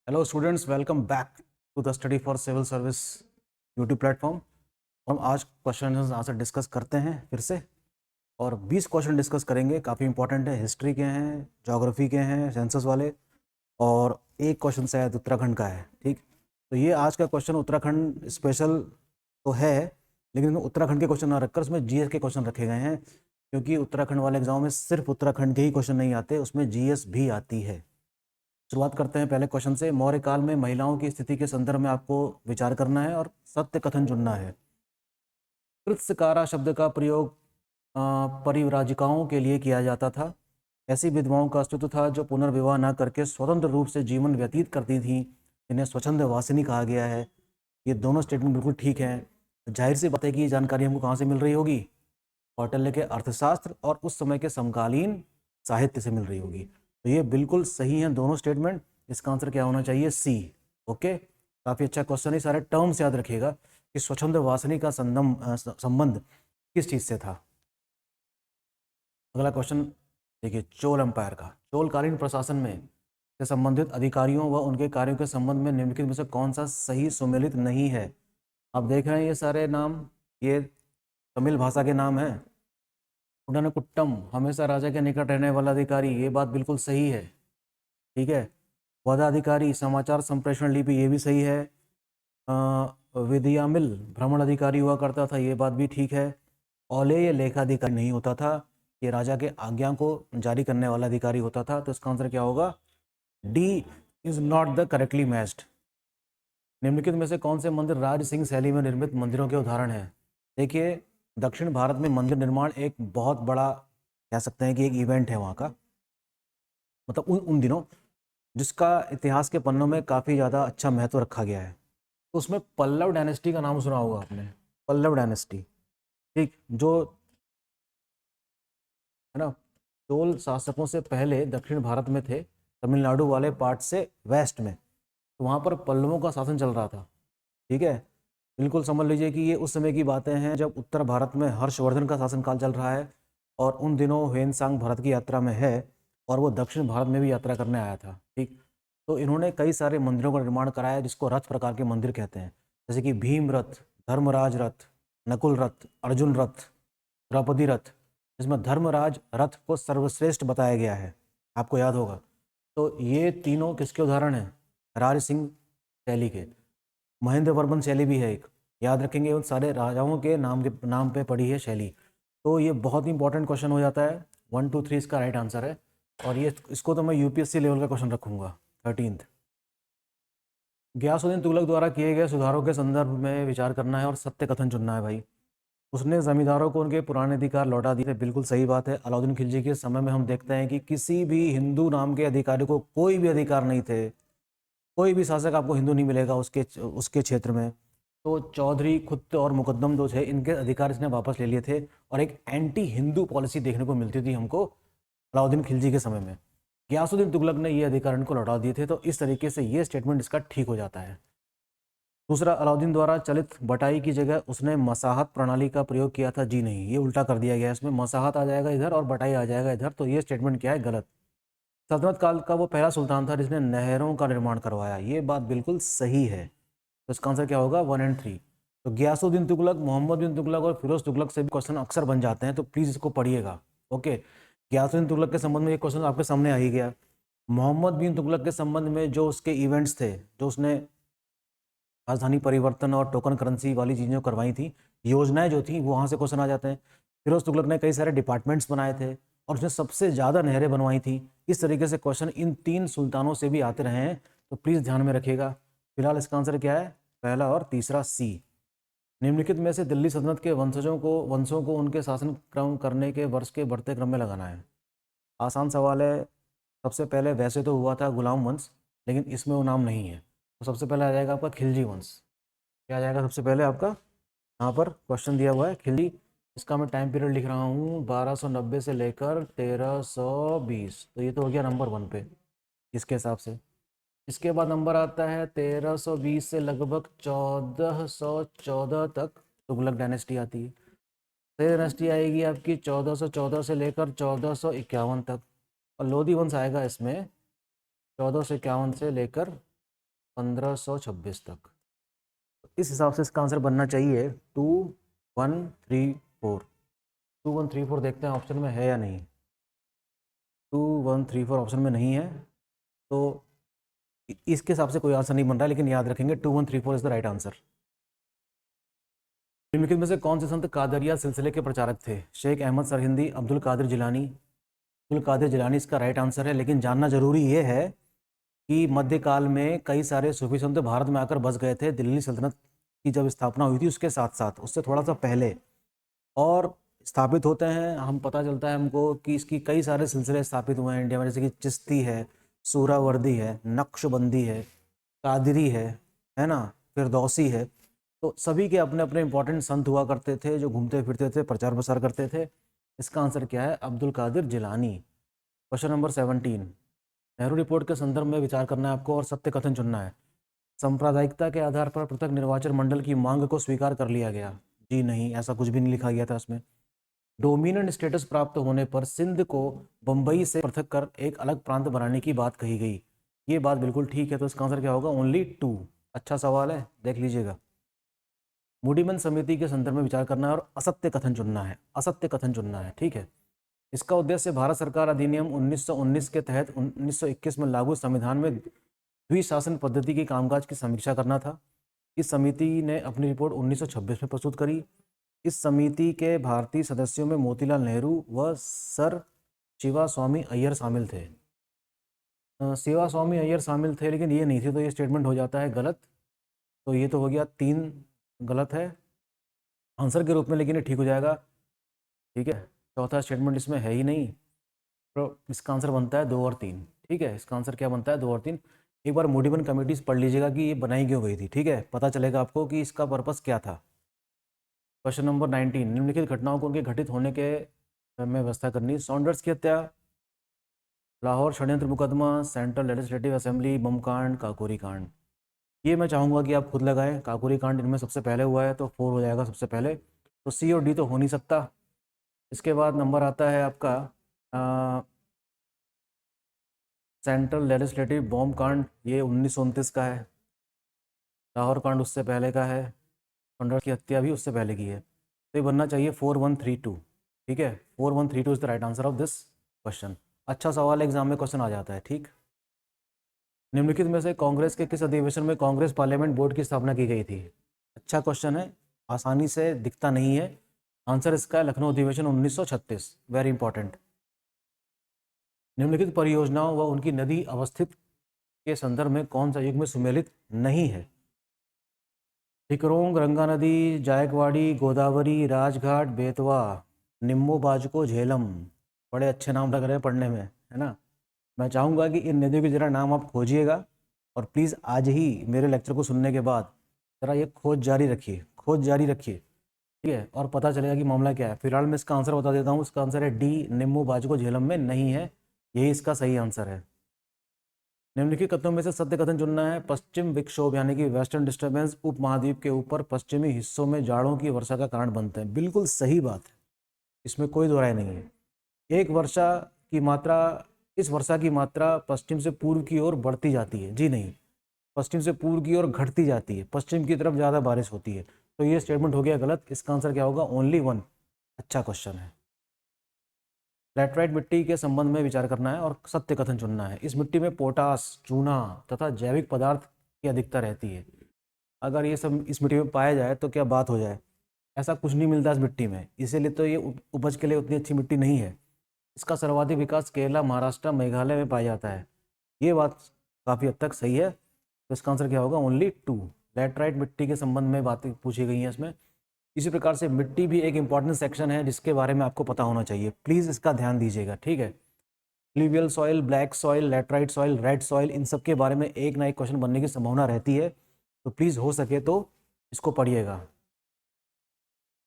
Hello students, welcome back to the study for civil service YouTube platform. हम आज question answer discuss करते हैं फिर से, और 20 क्वेश्चन डिस्कस करेंगे। काफ़ी इंपॉर्टेंट है, हिस्ट्री के हैं, ज्योग्राफी के हैं, सेंसस वाले, और एक क्वेश्चन शायद उत्तराखंड का है। ठीक, तो ये आज का क्वेश्चन उत्तराखंड स्पेशल तो है, लेकिन उत्तराखंड के क्वेश्चन ना रखकर उसमें जीएस के क्वेश्चन रखे गए हैं, क्योंकि उत्तराखंड वाले एग्जाम में सिर्फ उत्तराखंड के ही क्वेश्चन नहीं आते, उसमें जीएस भी आती है। शुरुआत करते हैं पहले क्वेश्चन से। मौर्य काल में महिलाओं की स्थिति के संदर्भ में आपको विचार करना है और सत्य कथन चुनना है। कृत्सकारा शब्द का प्रयोग परिव्राजिकाओं के लिए किया जाता था। ऐसी विधवाओं का अस्तित्व था जो पुनर्विवाह न करके स्वतंत्र रूप से जीवन व्यतीत करती थीं, इन्हें स्वच्छंद वासिनी कहा गया है। ये दोनों स्टेटमेंट बिल्कुल ठीक हैं। जाहिर सी बात है कि ये जानकारी हमको कहाँ से मिल रही होगी? कौटिल्य के अर्थशास्त्र और उस समय के समकालीन साहित्य से मिल रही होगी। तो ये बिल्कुल सही है दोनों स्टेटमेंट। इसका आंसर क्या होना चाहिए? सी। ओके, काफ़ी अच्छा क्वेश्चन है। सारे टर्म्स याद रखिएगा कि स्वच्छंद वासनी का संबंध किस चीज़ से था। अगला क्वेश्चन देखिए, चोल एम्पायर का। चोलकालीन प्रशासन में से संबंधित अधिकारियों व उनके कार्यों के संबंध में निम्नलिखित में से कौन सा सही सुमेलित नहीं है? आप देख रहे हैं ये सारे नाम, ये तमिल भाषा के नाम हैं। उडनकुट्टम, हमेशा राजा के निकट रहने वाला अधिकारी, ये बात बिल्कुल सही है। ठीक है। वधाधिकारी, समाचार संप्रेषण लिपि, ये भी सही है। विदियामिल, भ्रमण अधिकारी हुआ करता था, ये बात भी ठीक है। औले ये लेखाधिकारी नहीं होता था, ये राजा के आज्ञा को जारी करने वाला अधिकारी होता था। तो इसका आंसर क्या होगा? D is not the correctly matched. निम्नलिखित में से कौन से मंदिर राज सिंह शैली में निर्मित मंदिरों के उदाहरण हैं? देखिए, दक्षिण भारत में मंदिर निर्माण एक बहुत बड़ा, कह सकते हैं कि एक इवेंट है वहाँ का, मतलब उन उन दिनों, जिसका इतिहास के पन्नों में काफ़ी ज़्यादा अच्छा महत्व रखा गया है। तो उसमें पल्लव डायनेस्टी का नाम सुना होगा आपने, पल्लव डायनेस्टी। ठीक, जो है ना, चोल शासकों से पहले दक्षिण भारत में थे, तमिलनाडु वाले पार्ट से वेस्ट में, तो वहाँ पर पल्लवों का शासन चल रहा था। ठीक है, बिल्कुल समझ लीजिए कि ये उस समय की बातें हैं जब उत्तर भारत में हर्षवर्धन का शासनकाल चल रहा है, और उन दिनों ह्वेनसांग भारत की यात्रा में है, और वो दक्षिण भारत में भी यात्रा करने आया था। ठीक, तो इन्होंने कई सारे मंदिरों का निर्माण कराया जिसको रथ प्रकार के मंदिर कहते हैं, जैसे कि भीम रथ, धर्मराज रथ, नकुल रथ, अर्जुन रथ, द्रौपदी रथ, जिसमें धर्मराज रथ को सर्वश्रेष्ठ बताया गया है, आपको याद होगा। तो ये तीनों किसके उदाहरण हैं? राज सिंह शैली के। महेंद्र वर्मन शैली भी है एक, याद रखेंगे, उन सारे राजाओं के नाम पे पड़ी है शैली। तो ये बहुत ही इंपॉर्टेंट क्वेश्चन हो जाता है। 1 2 3 इसका राइट आंसर है, और ये इसको तो मैं यूपीएससी लेवल का क्वेश्चन रखूंगा। 13th, गयासुद्दीन तुगलक द्वारा किए गए सुधारों के संदर्भ में विचार करना है और सत्य कथन चुनना है भाई। उसने जमींदारों को उनके पुराने अधिकार लौटा दिए थे, बिल्कुल सही बात है। अलाउद्दीन खिलजी के समय में हम देखते हैं कि किसी भी हिंदू नाम के अधिकारी को कोई भी अधिकार नहीं थे, कोई भी शासक आपको हिंदू नहीं मिलेगा उसके उसके क्षेत्र में। तो चौधरी, खुत्त और मुकद्दम जो थे, इनके अधिकार इसने वापस ले लिए थे, और एक एंटी हिंदू पॉलिसी देखने को मिलती थी हमको अलाउद्दीन खिलजी के समय में। गयासुद्दीन तुगलक ने ये अधिकार इनको लौटा दिए थे, तो इस तरीके से ये स्टेटमेंट इसका ठीक हो जाता है। दूसरा, अलाउद्दीन द्वारा चलित बटाई की जगह उसने मसाहत प्रणाली का प्रयोग किया था। जी नहीं, ये उल्टा कर दिया गया है, इसमें मसाहत आ जाएगा इधर और बटाई आ जाएगा इधर, तो ये स्टेटमेंट क्या है? गलत। सल्तनत काल का वो पहला सुल्तान था जिसने नहरों का निर्माण करवाया, ये बात बिल्कुल सही है। तो इसका आंसर क्या होगा? 1 और 3। तो गयासुद्दीन तुगलक, मोहम्मद बिन तुगलक और फिरोज तुगलक से भी क्वेश्चन अक्सर बन जाते हैं, तो प्लीज इसको पढ़िएगा। ओके, गयासुद्दीन तुगलक के संबंध में ये क्वेश्चन आपके सामने आ ही गया। मोहम्मद बिन तुगलक के संबंध में जो उसके इवेंट्स थे, जो उसने राजधानी परिवर्तन और टोकन करेंसी वाली चीज़ें करवाई थी, योजनाएं जो थी, वो वहाँ से क्वेश्चन आ जाते हैं। फिरोज तुगलक ने कई सारे डिपार्टमेंट्स बनाए थे, और उसने सबसे ज़्यादा नहरें बनवाई थी। इस तरीके से क्वेश्चन इन 3 सुल्तानों से भी आते रहे हैं, तो प्लीज़ ध्यान में रखिएगा। फिलहाल इसका आंसर क्या है? पहला और तीसरा, सी। निम्नलिखित में से दिल्ली सल्तनत के वंशों को उनके शासन क्रम करने के वर्ष के बढ़ते क्रम में लगाना है। आसान सवाल है। सबसे पहले वैसे तो हुआ था गुलाम वंश, लेकिन इसमें वो नाम नहीं है, तो सबसे पहले आ जाएगा आपका खिलजी वंश। क्या आ जाएगा सबसे पहले आपका? यहाँ पर क्वेश्चन दिया हुआ है खिलजी। इसका मैं टाइम पीरियड लिख रहा हूँ 1290 से लेकर 1320, तो ये तो हो गया नंबर 1 पे इसके हिसाब से। इसके बाद नंबर आता है 1320 से लगभग 1414 तक तुगलक डायनेस्टी आती है। फिर डायनेस्टी आएगी आपकी 1414 से लेकर 1451 तक, और लोधी वंश आएगा इसमें 1451 से लेकर 1526 तक। इस हिसाब से इसका आंसर बनना चाहिए 2134। 2134 देखते हैं ऑप्शन में है या नहीं। 2134 ऑप्शन में नहीं है, तो इसके हिसाब से कोई आंसर नहीं बन रहा है, लेकिन याद रखेंगे 2134 इज द राइट आंसर। निम्नलिखित में से कौन से संत कादरिया सिलसिले के प्रचारक थे? शेख अहमद सरहिंदी, अब्दुल कादिर जिलानी। अब्दुल कादिर जिलानी इसका राइट आंसर है, लेकिन जानना जरूरी ये है कि मध्यकाल में कई सारे सूफी संत भारत में आकर बस गए थे। दिल्ली सल्तनत की जब स्थापना हुई थी उसके साथ साथ, उससे थोड़ा सा पहले और स्थापित होते हैं, हम पता चलता है हमको कि इसकी कई सारे सिलसिले स्थापित हुए हैं इंडिया में, जैसे कि चिश्ती है, सूरावर्दी है, नक्शबंदी है, कादरी है ना, फिरदौसी है। तो सभी के अपने अपने इंपॉर्टेंट संत हुआ करते थे जो घूमते फिरते थे, प्रचार प्रसार करते थे। इसका आंसर क्या है? Abdul Qadir Jilani. Question number 17, Nehru report के संदर्भ में विचार करना है आपको और सत्य कथन चुनना है। सांप्रदायिकता के आधार पर पृथक निर्वाचन मंडल की मांग को स्वीकार कर लिया गया? जी नहीं, ऐसा कुछ भी नहीं लिखा गया था इसमें। डोमिनेंट स्टेटस प्राप्त होने पर सिंध को बंबई से पृथक कर एक अलग प्रांत बनाने की बात कही गई। ये बात बिल्कुल ठीक है, तो इसका आंसर क्या होगा? ओनली 2। अच्छा सवाल है, देख लीजिएगा। मूडीमन समिति के संदर्भ में विचार करना है और असत्य कथन चुनना है। असत्य कथन चुनना है, ठीक है। इसका उद्देश्य भारत सरकार अधिनियम 1919 के तहत 1921 में लागू संविधान में द्विशासन पद्धति के कामकाज की समीक्षा करना था। इस समिति ने अपनी रिपोर्ट 1926 में प्रस्तुत करी। इस समिति के भारतीय सदस्यों में मोतीलाल नेहरू व सर शिवास्वामी अय्यर शामिल थे। शिवास्वामी अय्यर शामिल थे, लेकिन ये नहीं थे, तो ये स्टेटमेंट हो जाता है गलत। तो ये तो हो गया 3 गलत है आंसर के रूप में, लेकिन ये ठीक हो जाएगा, ठीक है। चौथा स्टेटमेंट इसमें है ही नहीं, तो इसका आंसर बनता है 2 और 3, ठीक है। इसका आंसर क्या बनता है? 2 और 3। एक बार मूडीमन कमेटीज पढ़ लीजिएगा कि ये बनाई क्यों गई थी, ठीक है, पता चलेगा आपको कि इसका पर्पस क्या था। क्वेश्चन नंबर 19, निम्नलिखित घटनाओं को उनके घटित होने के में व्यवस्था करनी। सॉन्डर्स की हत्या, लाहौर षड्यंत्र मुकदमा, सेंट्रल लेजिस्लेटिव असेंबली, बम कांड, काकोरी कांड। ये मैं चाहूँगा कि आप खुद लगाएं। काकोरी कांड इनमें सबसे पहले हुआ है, तो 4 हो जाएगा सबसे पहले, तो सी और डी तो हो नहीं सकता। इसके बाद नंबर आता है आपका सेंट्रल लेजिस्लेटिव बॉम्ब कांड, ये 1929 का है। लाहौर कांड उससे पहले का है। सॉन्डर्स की हत्या भी उससे पहले की है, तो ये बनना चाहिए 4132, ठीक है। 4132 is the right answer of this question. अच्छा सवाल एग्जाम में क्वेश्चन आ जाता है, ठीक। निम्नलिखित में से कांग्रेस के किस अधिवेशन में कांग्रेस पार्लियामेंट बोर्ड की स्थापना की गई थी? अच्छा क्वेश्चन है, आसानी से दिखता नहीं है। आंसर इसका है लखनऊ अधिवेशन 1936, वेरी इंपॉर्टेंट। निम्नलिखित परियोजनाओं व उनकी नदी अवस्थित के संदर्भ में कौन सा युग में सुमेलित नहीं है? टिकरोंग, गंगा नदी, जायकवाड़ी, गोदावरी, राजघाट, बेतवा, निम्बू बाजको, झेलम। बड़े अच्छे नाम लग रहे हैं पढ़ने में, है ना। मैं चाहूँगा कि इन नदियों के जरा नाम आप खोजिएगा, और प्लीज़ आज ही मेरे लेक्चर को सुनने के बाद जरा ये खोज जारी रखिए, खोज जारी रखिए, ठीक है, और पता चलेगा कि मामला क्या है। फिलहाल मैं इसका आंसर बता देता हूँ। इसका आंसर है डी, निम्बू बाजको झेलम में नहीं है, यही इसका सही आंसर है। निम्नलिखित कथनों में से सत्य कथन चुनना है। पश्चिम विक्षोभ यानी कि वेस्टर्न डिस्टर्बेंस उपमहाद्वीप के ऊपर पश्चिमी हिस्सों में जाड़ों की वर्षा का कारण बनते हैं। बिल्कुल सही बात है, इसमें कोई दो राय नहीं है। एक वर्षा की मात्रा, इस वर्षा की मात्रा पश्चिम से पूर्व की ओर बढ़ती जाती है। जी नहीं, पश्चिम से पूर्व की ओर घटती जाती है, पश्चिम की तरफ ज़्यादा बारिश होती है, तो ये स्टेटमेंट हो गया गलत। इसका आंसर क्या होगा? ओनली 1। अच्छा क्वेश्चन है। लैटराइट मिट्टी के संबंध में विचार करना है और सत्य कथन चुनना है। इस मिट्टी में पोटास, चूना तथा जैविक पदार्थ की अधिकता रहती है। अगर ये सब इस मिट्टी में पाया जाए तो क्या बात हो जाए। ऐसा कुछ नहीं मिलता इस मिट्टी में, इसीलिए तो ये उपज के लिए उतनी अच्छी मिट्टी नहीं है। इसका सर्वाधिक विकास केरला, महाराष्ट्र, मेघालय में पाया जाता है। ये बात काफ़ी हद तक सही है, तो इसका आंसर क्या होगा? ओनली 2। लैटराइट मिट्टी के संबंध में बातें पूछी गई हैं इसमें। इसी प्रकार से मिट्टी भी एक इंपॉर्टेंट सेक्शन है जिसके बारे में आपको पता होना चाहिए, प्लीज़ इसका ध्यान दीजिएगा, ठीक है। Fluvial soil, black soil, laterite soil, red soil, इन सब के बारे में एक ना एक क्वेश्चन बनने की संभावना रहती है, तो प्लीज़ हो सके तो इसको पढ़िएगा।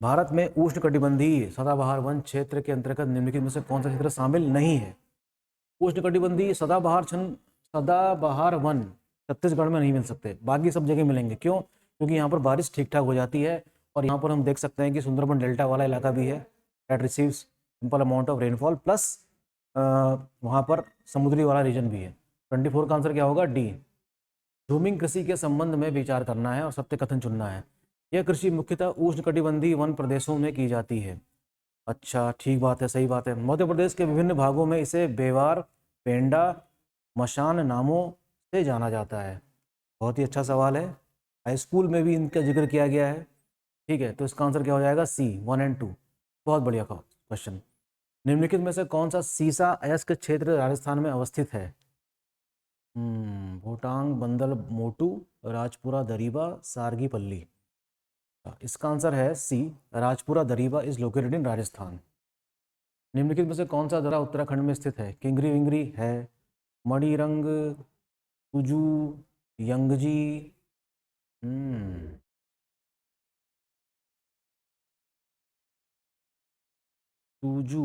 भारत में उष्णकटिबंधीय सदाबहार वन क्षेत्र के अंतर्गत निम्नलिखित में से कौन सा क्षेत्र शामिल नहीं है? उष्णकटिबंधीय सदाबहार वन छत्तीसगढ़ में नहीं मिल सकते, बाकी सब जगह मिलेंगे। क्यों? क्योंकि यहाँ पर बारिश ठीक ठाक हो जाती है, और यहाँ पर हम देख सकते हैं कि सुंदरबन डेल्टा वाला इलाका भी है, that receives simple amount of rainfall, plus वहाँ पर समुद्री वाला रीजन भी है। 24 का आंसर क्या होगा? डी। झूमिंग कृषि के संबंध में विचार करना है और सत्य कथन चुनना है। यह कृषि मुख्यतः उष्णकटिबंधीय वन प्रदेशों में की जाती है। अच्छा, ठीक बात है, सही बात है। मध्य प्रदेश के विभिन्न भागों में इसे बेवार, पेंडा, मशान नामों से जाना जाता है। बहुत ही अच्छा सवाल है, हाई स्कूल में भी इनका जिक्र किया गया है। ठीक है, तो इसका आंसर क्या हो जाएगा? सी, 1 और 2। बहुत बढ़िया क्वेश्चन। निम्नलिखित में से कौन सा सीसा अयस्क क्षेत्र राजस्थान में अवस्थित है? भोटांग, बंदल, मोटू, राजपुरा दरीबा, सारगी पल्ली। इसका आंसर है C, Rajpura Dariba is located in Rajasthan. निम्नलिखित में से कौन सा दर्रा उत्तराखंड में स्थित है? किंगरी विंगरी है, मणिरंग, तुजू, यंगजी। हम्म तुजू,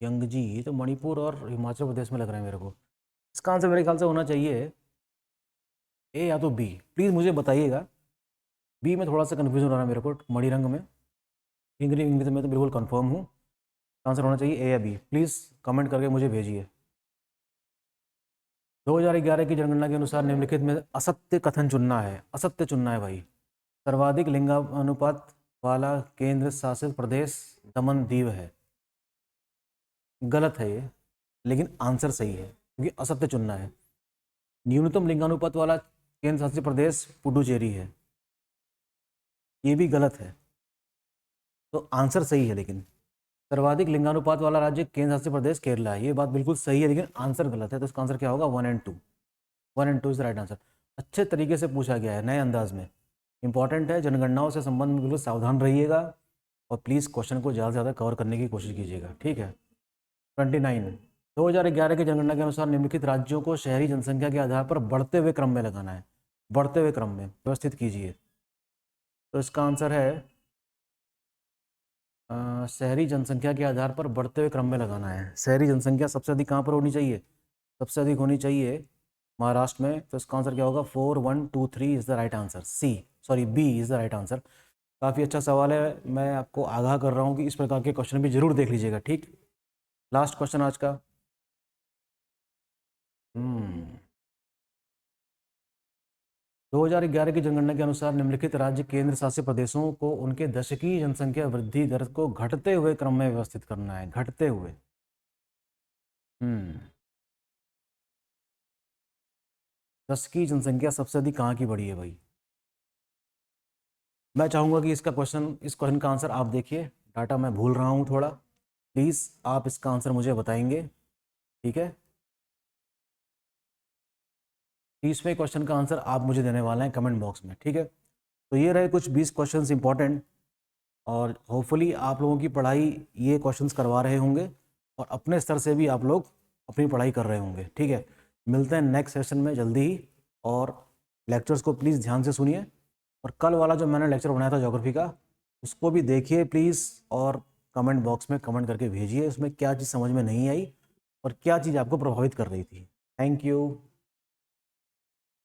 यंगजी, ये तो मणिपुर और हिमाचल प्रदेश में लग रहा है मेरे को। इसका आंसर मेरे ख्याल से होना चाहिए ए या तो बी। प्लीज़ मुझे बताइएगा, बी में थोड़ा सा कन्फ्यूजन हो रहा है मेरे को, मणिरंग में। किंगरी विंगरी में तो बिल्कुल कंफर्म हूँ। आंसर होना चाहिए ए या बी। प्लीज़ कमेंट करके मुझे भेजिए। 2011 की जनगणना के अनुसार निम्नलिखित में असत्य कथन चुनना है। असत्य चुनना है भाई। सर्वाधिक लिंगानुपात वाला केंद्र शासित प्रदेश दमन दीव है। गलत है ये, लेकिन आंसर सही है क्योंकि असत्य चुनना है। न्यूनतम लिंगानुपात वाला केंद्र शासित प्रदेश पुडुचेरी है। ये भी गलत है, तो आंसर सही है। लेकिन सर्वाधिक लिंगानुपात वाला राज्य केंद्र शासित प्रदेश केरला है, ये बात बिल्कुल सही है, लेकिन आंसर गलत है। तो इसका आंसर क्या होगा? 1 और 2। 1 और 2 इज द राइट आंसर। अच्छे तरीके से पूछा गया है, नए अंदाज में। इंपॉर्टेंट है, जनगणनाओं से संबंध में बिल्कुल सावधान रहिएगा और प्लीज़ क्वेश्चन को ज़्यादा से ज़्यादा कवर करने की कोशिश कीजिएगा। ठीक है। 29, 2011 की जनगणना के अनुसार निम्नलिखित राज्यों को शहरी जनसंख्या के आधार पर बढ़ते हुए क्रम में लगाना है। बढ़ते हुए क्रम में व्यवस्थित कीजिए। तो इसका आंसर है शहरी जनसंख्या के आधार पर बढ़ते हुए क्रम में लगाना है। शहरी जनसंख्या सबसे अधिक कहाँ पर होनी चाहिए? सबसे अधिक होनी चाहिए महाराष्ट्र में। तो इसका आंसर क्या होगा? 4, 1, 2, 3 is the right answer. C, sorry, B is the right answer. काफ़ी अच्छा सवाल है, मैं आपको आगाह कर रहा हूँ कि इस प्रकार के क्वेश्चन भी जरूर देख लीजिएगा। ठीक, लास्ट क्वेश्चन आज का। 2011 की जनगणना के अनुसार निम्नलिखित राज्य केंद्र शासित प्रदेशों को उनके दशकीय जनसंख्या वृद्धि दर को घटते हुए क्रम में व्यवस्थित करना है। घटते हुए। दशकीय जनसंख्या सबसे अधिक कहाँ की बढ़ी है भाई? मैं चाहूंगा कि इस क्वेश्चन का आंसर आप देखिए। डाटा मैं भूल रहा हूँ थोड़ा, प्लीज़ आप इसका आंसर मुझे बताएंगे। ठीक है, 30वें क्वेश्चन का आंसर आप मुझे देने वाले हैं कमेंट बॉक्स में। ठीक है, तो ये रहे कुछ 20 क्वेश्चंस इंपॉर्टेंट, और होपफुली आप लोगों की पढ़ाई ये क्वेश्चंस करवा रहे होंगे और अपने स्तर से भी आप लोग अपनी पढ़ाई कर रहे होंगे। ठीक है, मिलते हैं नेक्स्ट सेशन में जल्दी ही, और लेक्चर्स को प्लीज़ ध्यान से सुनिए। और कल वाला जो मैंने लेक्चर बनाया था ज्योग्राफी का, उसको भी देखिए प्लीज़, और कमेंट बॉक्स में कमेंट करके भेजिए उसमें क्या चीज़ समझ में नहीं आई और क्या चीज़ आपको प्रभावित कर रही थी। Thank you.